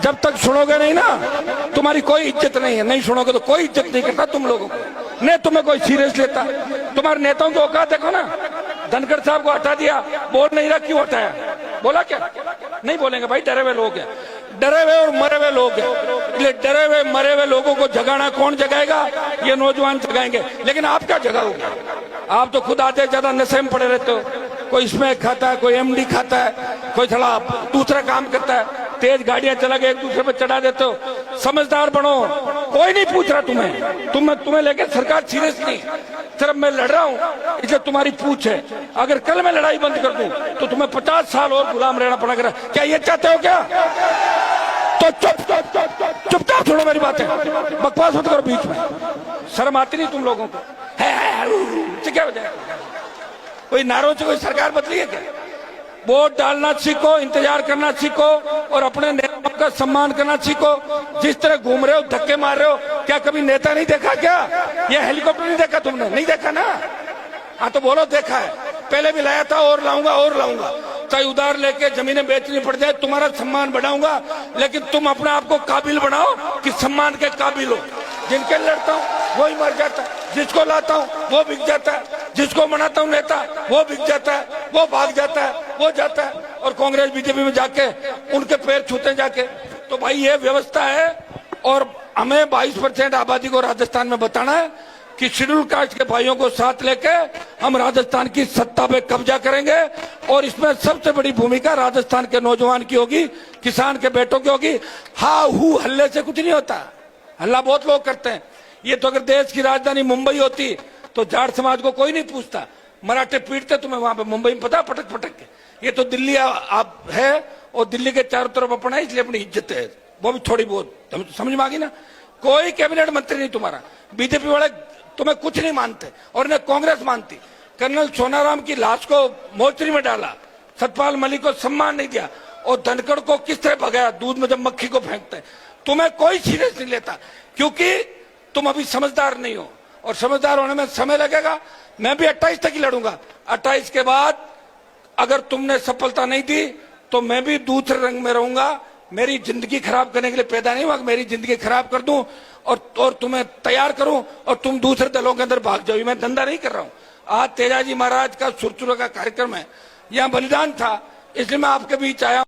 जब तक सुनोगे नहीं ना तुम्हारी कोई इज्जत नहीं है। नहीं सुनोगे तो कोई इज्जत नहीं करता तुम लोगों को, नहीं तुम्हें कोई सीरियस लेता। तुम्हारे नेताओं को औकात देखो ना, धनखड़ साहब को हटा दिया, बोल नहीं रहा क्यों हटाया, बोला क्या? नहीं बोलेंगे भाई, डरे हुए लोग हैं, डरे हुए और मरे हुए लोग हैं। इसलिए डरे हुए मरे हुए लोगों को जगाना कौन जगाएगा? ये नौजवान जगाएंगे। लेकिन आप क्या जगाओगे? आप तो खुद आधे ज्यादा नशे में पड़े रहते हो। कोई स्मैक खाता है, कोई एमडी खाता है, कोई थोड़ा दूसरा काम करता है, तेज गाड़ियां चला के एक दूसरे पर चढ़ा देते हो। समझदार बनो, कोई नहीं पूछ रहा तुम्हें लेके सरकार सीरियस नहीं। सिर्फ मैं लड़ रहा हूं इसलिए तुम्हारी पूछ है। अगर कल मैं लड़ाई बंद कर दूं तो तुम्हें 50 साल और गुलाम रहना पड़ेगा। क्या ये चाहते हो क्या? तो चुपचाप छोड़ो मेरी बातें, बकवास मत करो बीच में। शर्म आती नहीं तुम लोगों को? क्या वजह है? कोई नारों से कोई सरकार बदली है क्या? वोट डालना सीखो, इंतजार करना सीखो और अपने नेताओं का सम्मान करना सीखो। जिस तरह घूम रहे हो, धक्के मार रहे हो, क्या कभी नेता नहीं देखा क्या? ये हेलीकॉप्टर नहीं देखा तुमने? नहीं देखा ना? हाँ तो बोलो देखा है। पहले भी लाया था और लाऊंगा, चाहे उधार लेके जमीनें बेचनी पड़ जाए, तुम्हारा सम्मान बढ़ाऊंगा। लेकिन तुम अपने आप को काबिल बनाओ कि सम्मान के काबिल हो। जिनके लड़ता हूँ वही मर जाता है, जिसको लाता हूँ वो बिक जाता है, जिसको मनाता हूँ नेता वो बिक जाता है, वो भाग जाता है, वो जाता है और कांग्रेस बीजेपी में जाके उनके पैर छूते जाके। तो भाई ये व्यवस्था है और हमें 22% आबादी को राजस्थान में बताना है कि शेड्यूल कास्ट के भाइयों को साथ लेके हम राजस्थान की सत्ता पे कब्जा करेंगे। और इसमें सबसे बड़ी भूमिका राजस्थान के नौजवान की होगी, किसान के बेटों की होगी। हा हू हल्ले से कुछ नहीं होता, हल्ला बहुत लोग करते हैं। ये तो अगर देश की राजधानी मुंबई होती तो जाट समाज को कोई नहीं पूछता, मराठे पीटते तुम्हें वहां पे मुंबई में, पता पटक पटक के। ये तो दिल्ली आप है और दिल्ली के चारों तरफ अपना है, इसलिए अपनी इज्जत है, वो भी थोड़ी बहुत समझ में आ गई ना। कोई कैबिनेट मंत्री नहीं तुम्हारा, बीजेपी वाले तुम्हें कुछ नहीं मानते और न कांग्रेस मानती। कर्नल सोनाराम की लाश को मोर्चरी में डाला, सतपाल मलिक को सम्मान नहीं दिया और धनखड़ को किस तरह भगाया, दूध में जब मक्खी को फेंकते। तुम्हें कोई सीरियस नहीं लेता क्योंकि तुम अभी समझदार नहीं हो और समझदार होने में समय लगेगा। मैं भी 28 तक ही लड़ूंगा। 28 के बाद अगर तुमने सफलता नहीं दी तो मैं भी दूसरे रंग में रहूंगा। मेरी जिंदगी खराब करने के लिए पैदा नहीं हुआ, मेरी जिंदगी खराब कर दूं और तुम्हें तैयार करूं और तुम दूसरे दलों के अंदर भाग जाओ। मैं धंधा नहीं कर रहा हूं। आज तेजाजी महाराज का सुरचुरा का कार्यक्रम है, यहाँ बलिदान था, इसलिए मैं आपके बीच आया।